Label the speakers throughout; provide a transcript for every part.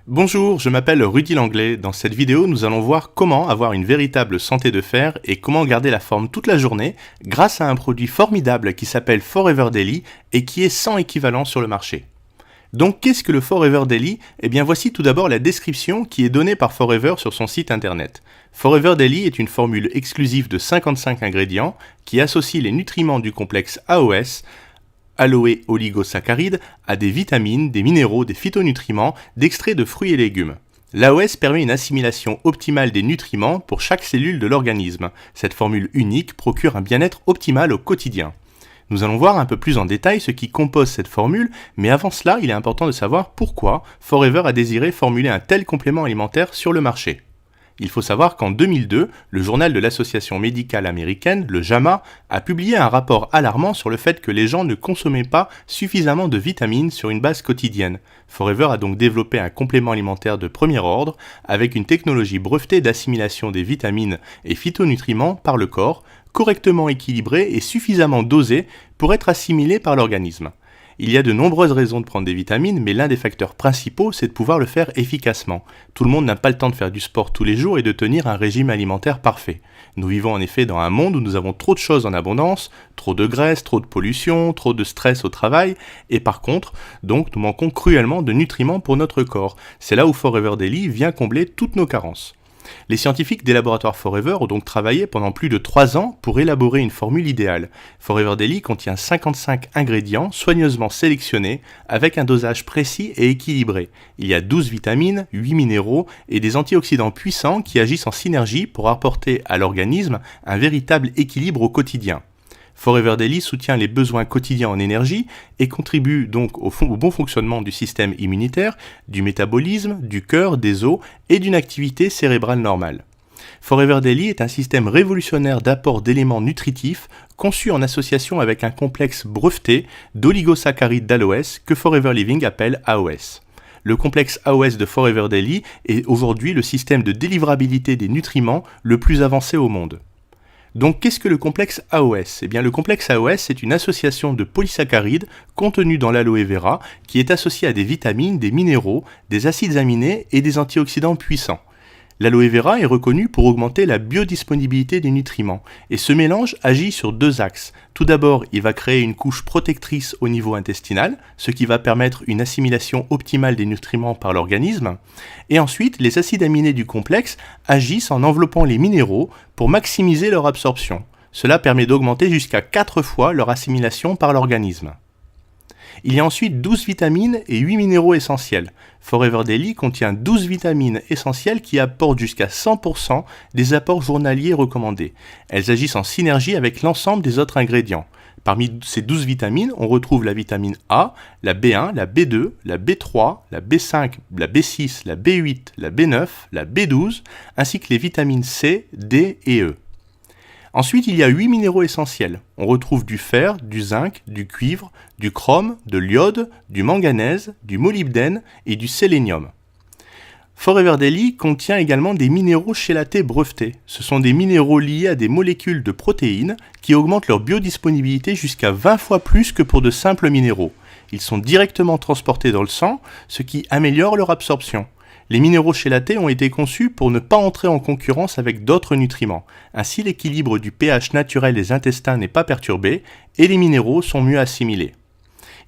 Speaker 1: Bonjour, je m'appelle Rudy Langlais. Dans cette vidéo, nous allons voir comment avoir une véritable santé de fer et comment garder la forme toute la journée grâce à un produit formidable qui s'appelle Forever Daily et qui est sans équivalent sur le marché. Donc qu'est-ce que le Forever Daily? Eh bien voici tout d'abord la description qui est donnée par Forever sur son site internet. Forever Daily est une formule exclusive de 55 ingrédients qui associe les nutriments du complexe AOS, aloe oligosaccharides, à des vitamines, des minéraux, des phytonutriments, d'extraits de fruits et légumes. L'AOS permet une assimilation optimale des nutriments pour chaque cellule de l'organisme. Cette formule unique procure un bien-être optimal au quotidien. Nous allons voir un peu plus en détail ce qui compose cette formule, mais avant cela, il est important de savoir pourquoi Forever a désiré formuler un tel complément alimentaire sur le marché. Il faut savoir qu'en 2002, le journal de l'Association médicale américaine, le JAMA, a publié un rapport alarmant sur le fait que les gens ne consommaient pas suffisamment de vitamines sur une base quotidienne. Forever a donc développé un complément alimentaire de premier ordre avec une technologie brevetée d'assimilation des vitamines et phytonutriments par le corps, correctement équilibré et suffisamment dosé pour être assimilé par l'organisme. Il y a de nombreuses raisons de prendre des vitamines, mais l'un des facteurs principaux, c'est de pouvoir le faire efficacement. Tout le monde n'a pas le temps de faire du sport tous les jours et de tenir un régime alimentaire parfait. Nous vivons en effet dans un monde où nous avons trop de choses en abondance, trop de graisse, trop de pollution, trop de stress au travail, et par contre, donc nous manquons cruellement de nutriments pour notre corps. C'est là où Forever Daily vient combler toutes nos carences. Les scientifiques des laboratoires Forever ont donc travaillé pendant plus de 3 ans pour élaborer une formule idéale. Forever Daily contient 55 ingrédients soigneusement sélectionnés avec un dosage précis et équilibré. Il y a 12 vitamines, 8 minéraux et des antioxydants puissants qui agissent en synergie pour apporter à l'organisme un véritable équilibre au quotidien. Forever Daily soutient les besoins quotidiens en énergie et contribue donc au bon fonctionnement du système immunitaire, du métabolisme, du cœur, des os et d'une activité cérébrale normale. Forever Daily est un système révolutionnaire d'apport d'éléments nutritifs conçu en association avec un complexe breveté d'oligosaccharides d'aloès que Forever Living appelle AOS. Le complexe AOS de Forever Daily est aujourd'hui le système de délivrabilité des nutriments le plus avancé au monde. Donc qu'est-ce que le complexe AOS? Eh bien le complexe AOS est une association de polysaccharides contenus dans l'aloe vera qui est associée à des vitamines, des minéraux, des acides aminés et des antioxydants puissants. L'aloe vera est reconnu pour augmenter la biodisponibilité des nutriments et ce mélange agit sur 2 axes. Tout d'abord, il va créer une couche protectrice au niveau intestinal, ce qui va permettre une assimilation optimale des nutriments par l'organisme. Et ensuite, les acides aminés du complexe agissent en enveloppant les minéraux pour maximiser leur absorption. Cela permet d'augmenter jusqu'à 4 fois leur assimilation par l'organisme. Il y a ensuite 12 vitamines et 8 minéraux essentiels. Forever Daily contient 12 vitamines essentielles qui apportent jusqu'à 100% des apports journaliers recommandés. Elles agissent en synergie avec l'ensemble des autres ingrédients. Parmi ces 12 vitamines, on retrouve la vitamine A, la B1, la B2, la B3, la B5, la B6, la B8, la B9, la B12, ainsi que les vitamines C, D et E. Ensuite, il y a 8 minéraux essentiels. On retrouve du fer, du zinc, du cuivre, du chrome, de l'iode, du manganèse, du molybdène et du sélénium. Forever Daily contient également des minéraux chélatés brevetés. Ce sont des minéraux liés à des molécules de protéines qui augmentent leur biodisponibilité jusqu'à 20 fois plus que pour de simples minéraux. Ils sont directement transportés dans le sang, ce qui améliore leur absorption. Les minéraux chélatés ont été conçus pour ne pas entrer en concurrence avec d'autres nutriments. Ainsi, l'équilibre du pH naturel des intestins n'est pas perturbé et les minéraux sont mieux assimilés.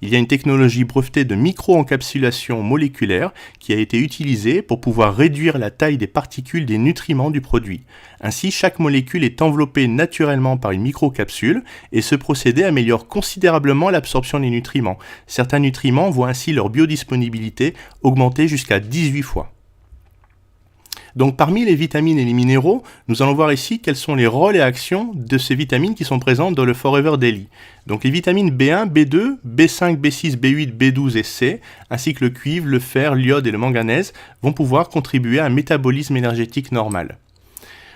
Speaker 1: Il y a une technologie brevetée de micro-encapsulation moléculaire qui a été utilisée pour pouvoir réduire la taille des particules des nutriments du produit. Ainsi, chaque molécule est enveloppée naturellement par une microcapsule et ce procédé améliore considérablement l'absorption des nutriments. Certains nutriments voient ainsi leur biodisponibilité augmenter jusqu'à 18 fois. Donc parmi les vitamines et les minéraux, nous allons voir ici quels sont les rôles et actions de ces vitamines qui sont présentes dans le Forever Daily. Donc les vitamines B1, B2, B5, B6, B8, B12 et C, ainsi que le cuivre, le fer, l'iode et le manganèse vont pouvoir contribuer à un métabolisme énergétique normal.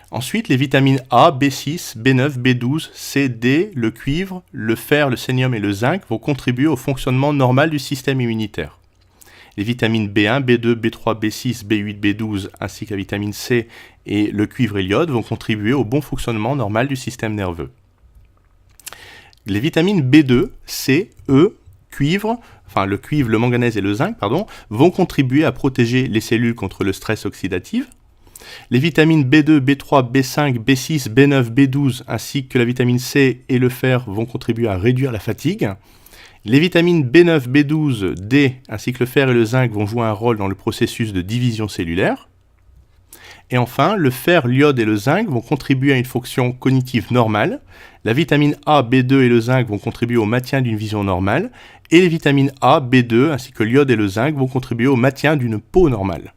Speaker 1: Ensuite, les vitamines A, B6, B9, B12, C, D, le cuivre, le fer, le sélénium et le zinc vont contribuer au fonctionnement normal du système immunitaire. Les vitamines B1, B2, B3, B6, B8, B12 ainsi que la vitamine C et le cuivre et l'iode vont contribuer au bon fonctionnement normal du système nerveux. Les vitamines B2, C, E, cuivre enfin le cuivre, le manganèse et le zinc, vont contribuer à protéger les cellules contre le stress oxydatif. Les vitamines B2, B3, B5, B6, B9, B12 ainsi que la vitamine C et le fer vont contribuer à réduire la fatigue. Les vitamines B9, B12, D ainsi que le fer et le zinc vont jouer un rôle dans le processus de division cellulaire. Et enfin, le fer, l'iode et le zinc vont contribuer à une fonction cognitive normale. La vitamine A, B2 et le zinc vont contribuer au maintien d'une vision normale. Et les vitamines A, B2 ainsi que l'iode et le zinc vont contribuer au maintien d'une peau normale.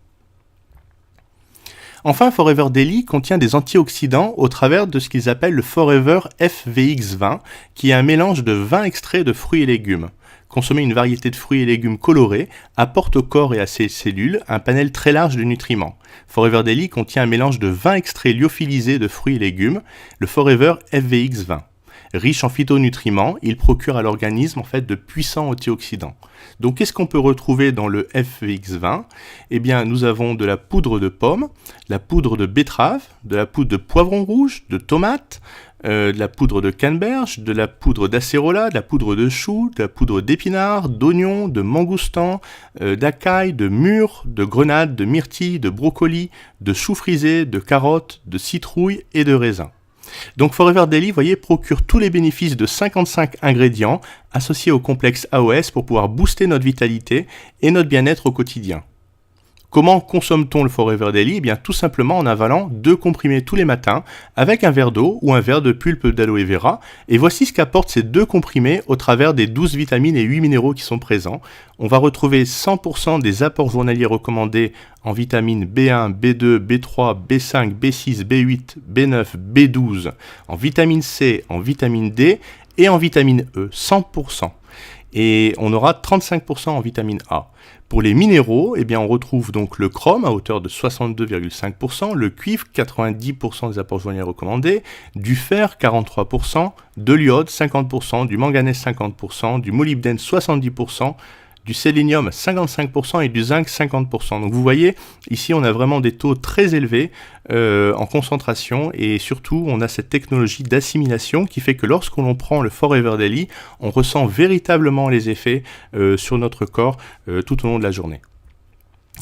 Speaker 1: Enfin, Forever Daily contient des antioxydants au travers de ce qu'ils appellent le Forever FVX20, qui est un mélange de 20 extraits de fruits et légumes. Consommer une variété de fruits et légumes colorés apporte au corps et à ses cellules un panel très large de nutriments. Forever Daily contient un mélange de 20 extraits lyophilisés de fruits et légumes, le Forever FVX20. Riche en phytonutriments, il procure à l'organisme de puissants antioxydants. Donc qu'est-ce qu'on peut retrouver dans le FVX20 ? Eh bien, nous avons de la poudre de pomme, la poudre de betterave, de la poudre de poivron rouge, de tomate, de la poudre de canneberge, de la poudre d'acérola, de la poudre de chou, de la poudre d'épinard, d'oignon, de mangoustan, d'acaille, de mûre, de grenade, de myrtille, de brocoli, de chou frisé, de carottes, de citrouille et de raisin. Donc Forever Daily, procure tous les bénéfices de 55 ingrédients associés au complexe AOS pour pouvoir booster notre vitalité et notre bien-être au quotidien. Comment consomme-t-on le Forever Daily ? Eh bien, tout simplement en avalant 2 comprimés tous les matins avec un verre d'eau ou un verre de pulpe d'aloe vera. Et voici ce qu'apportent ces 2 comprimés au travers des 12 vitamines et 8 minéraux qui sont présents. On va retrouver 100% des apports journaliers recommandés en vitamines B1, B2, B3, B5, B6, B8, B9, B12, en vitamine C, en vitamine D et en vitamine E, 100%. Et on aura 35% en vitamine A. Pour les minéraux, eh bien, on retrouve donc le chrome à hauteur de 62,5%, le cuivre 90% des apports journaliers recommandés, du fer 43%, de l'iode 50%, du manganèse 50%, du molybdène 70%, du sélénium 55% et du zinc 50%. Donc vous voyez, ici on a vraiment des taux très élevés en concentration et surtout on a cette technologie d'assimilation qui fait que lorsque l'on prend le Forever Daily, on ressent véritablement les effets sur notre corps tout au long de la journée.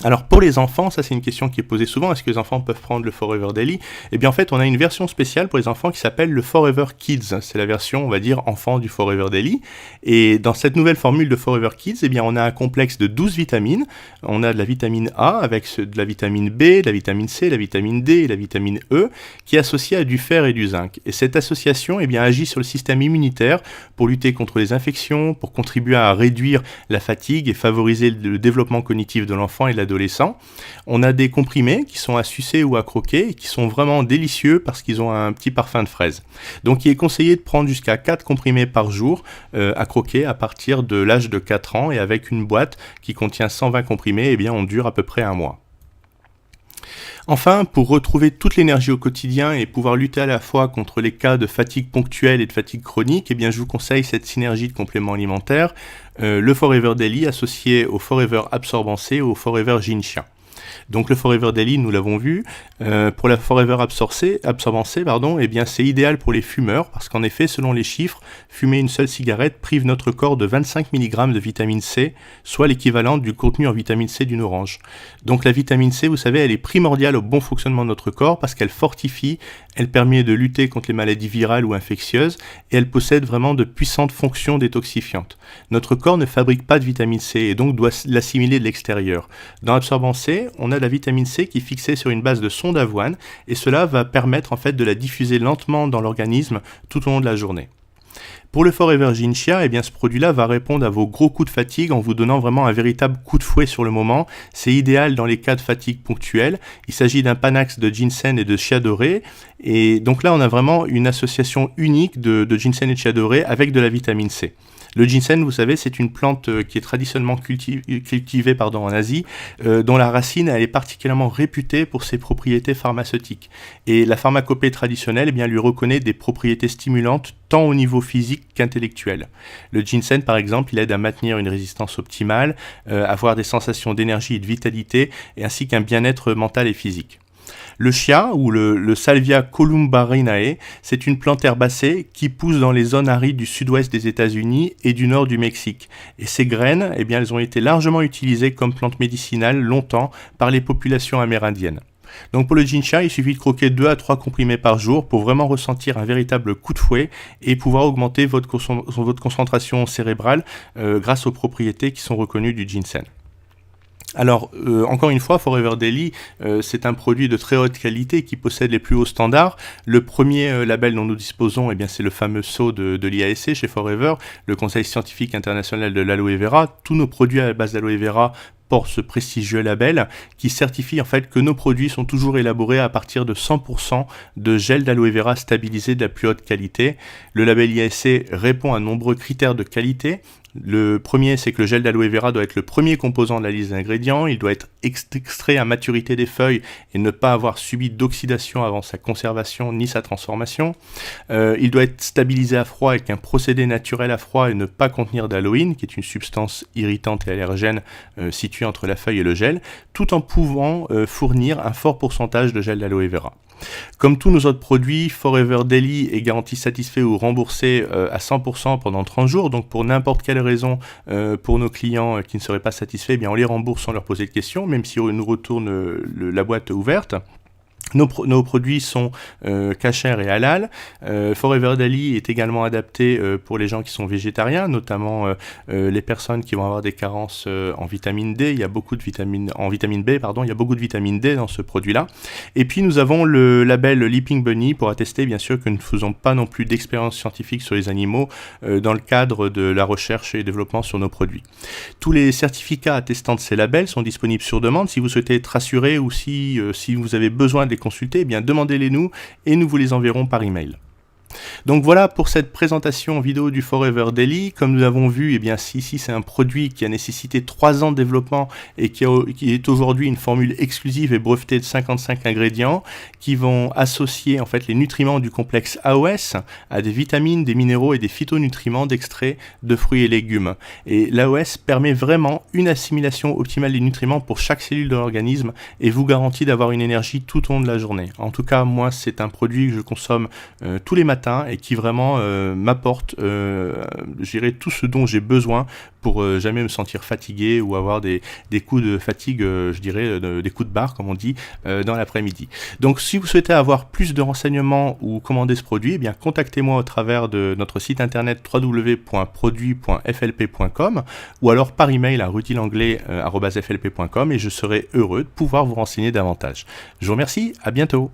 Speaker 1: Alors pour les enfants, ça c'est une question qui est posée souvent, est-ce que les enfants peuvent prendre le Forever Daily ? Eh bien en fait on a une version spéciale pour les enfants qui s'appelle le Forever Kids, c'est la version on va dire enfant du Forever Daily, et dans cette nouvelle formule de Forever Kids, eh bien on a un complexe de 12 vitamines, on a de la vitamine A avec de la vitamine B, de la vitamine C, la vitamine D et la vitamine E qui est associée à du fer et du zinc, et cette association eh bien, agit sur le système immunitaire pour lutter contre les infections, pour contribuer à réduire la fatigue et favoriser le développement cognitif de l'enfant et de l'adolescent. On a des comprimés qui sont à sucer ou à croquer et qui sont vraiment délicieux parce qu'ils ont un petit parfum de fraise. Donc il est conseillé de prendre jusqu'à 4 comprimés par jour à croquer à partir de l'âge de 4 ans et avec une boîte qui contient 120 comprimés, eh bien on dure à peu près un mois. Enfin, pour retrouver toute l'énergie au quotidien et pouvoir lutter à la fois contre les cas de fatigue ponctuelle et de fatigue chronique, eh bien je vous conseille cette synergie de compléments alimentaires, le Forever Daily associé au Forever Absorbant C et au Forever Ginsha. Donc le Forever Daily, nous l'avons vu, pour la Forever Absorbant C, eh bien c'est idéal pour les fumeurs parce qu'en effet, selon les chiffres, fumer une seule cigarette prive notre corps de 25 mg de vitamine C, soit l'équivalent du contenu en vitamine C d'une orange. Donc la vitamine C, vous savez, elle est primordiale au bon fonctionnement de notre corps parce qu'elle fortifie, elle permet de lutter contre les maladies virales ou infectieuses et elle possède vraiment de puissantes fonctions détoxifiantes. Notre corps ne fabrique pas de vitamine C et donc doit l'assimiler de l'extérieur. Dans l'absorbant C, on a de la vitamine C qui est fixée sur une base de son d'avoine et cela va permettre en fait de la diffuser lentement dans l'organisme tout au long de la journée. Pour le Forever Ginsha, eh bien ce produit-là va répondre à vos gros coups de fatigue en vous donnant vraiment un véritable coup de fouet sur le moment. C'est idéal dans les cas de fatigue ponctuelle. Il s'agit d'un panax de ginseng et de chia doré. Et donc là, on a vraiment une association unique de ginseng et de chia doré avec de la vitamine C. Le ginseng, vous savez, c'est une plante qui est traditionnellement cultivée en Asie, dont la racine elle est particulièrement réputée pour ses propriétés pharmaceutiques. Et la pharmacopée traditionnelle eh bien, lui reconnaît des propriétés stimulantes tant au niveau physique qu'intellectuel. Le ginseng, par exemple, il aide à maintenir une résistance optimale, avoir des sensations d'énergie et de vitalité, et ainsi qu'un bien-être mental et physique. Le chia, ou le Salvia columbarinae, c'est une plante herbacée qui pousse dans les zones arides du sud-ouest des États-Unis et du nord du Mexique. Et ces graines, eh bien, elles ont été largement utilisées comme plante médicinale longtemps par les populations amérindiennes. Donc pour le ginseng, il suffit de croquer 2 à 3 comprimés par jour pour vraiment ressentir un véritable coup de fouet et pouvoir augmenter votre concentration cérébrale grâce aux propriétés qui sont reconnues du ginseng. Alors, encore une fois, Forever Daily, c'est un produit de très haute qualité qui possède les plus hauts standards. Le premier label dont nous disposons, eh bien, c'est le fameux sceau de l'IASC chez Forever, le Conseil scientifique international de l'aloe vera. Tous nos produits à base d'aloe vera portent ce prestigieux label qui certifie en fait que nos produits sont toujours élaborés à partir de 100% de gel d'aloe vera stabilisé de la plus haute qualité. Le label IASC répond à de nombreux critères de qualité. Le premier, c'est que le gel d'aloe vera doit être le premier composant de la liste d'ingrédients, il doit être extrait à maturité des feuilles et ne pas avoir subi d'oxydation avant sa conservation ni sa transformation. Il doit être stabilisé à froid avec un procédé naturel à froid et ne pas contenir d'aloïne, qui est une substance irritante et allergène située entre la feuille et le gel, tout en pouvant fournir un fort pourcentage de gel d'aloe vera. Comme tous nos autres produits, Forever Daily est garanti satisfait ou remboursé à 100% pendant 30 jours. Donc pour n'importe quelle raison, pour nos clients qui ne seraient pas satisfaits, eh bien on les rembourse sans leur poser de questions, même si on nous retourne la boîte ouverte. Nos produits sont cachers et halal. Forever Daily est également adapté pour les gens qui sont végétariens, notamment les personnes qui vont avoir des carences en vitamine D. Il y a beaucoup de vitamine B, pardon. Il y a beaucoup de vitamine D dans ce produit-là. Et puis nous avons le label Leaping Bunny pour attester bien sûr que nous ne faisons pas non plus d'expériences scientifiques sur les animaux dans le cadre de la recherche et développement sur nos produits. Tous les certificats attestant de ces labels sont disponibles sur demande. Si vous souhaitez être rassuré ou si vous avez besoin de les consulter, eh bien demandez-les nous et nous vous les enverrons par email. Donc voilà pour cette présentation vidéo du Forever Daily. Comme nous l'avons vu, eh bien ici c'est un produit qui a nécessité 3 ans de développement et qui est aujourd'hui une formule exclusive et brevetée de 55 ingrédients qui vont associer en fait les nutriments du complexe AOS à des vitamines, des minéraux et des phytonutriments d'extraits de fruits et légumes. Et l'AOS permet vraiment une assimilation optimale des nutriments pour chaque cellule de l'organisme et vous garantit d'avoir une énergie tout au long de la journée. En tout cas, moi c'est un produit que je consomme tous les matins et qui vraiment m'apporte tout ce dont j'ai besoin pour jamais me sentir fatigué ou avoir des coups de fatigue, des coups de barre comme on dit, dans l'après-midi. Donc si vous souhaitez avoir plus de renseignements ou commander ce produit, eh bien contactez-moi au travers de notre site internet www.produit.flp.com ou alors par email à rutilanglet@flp.com et je serai heureux de pouvoir vous renseigner davantage. Je vous remercie, à bientôt.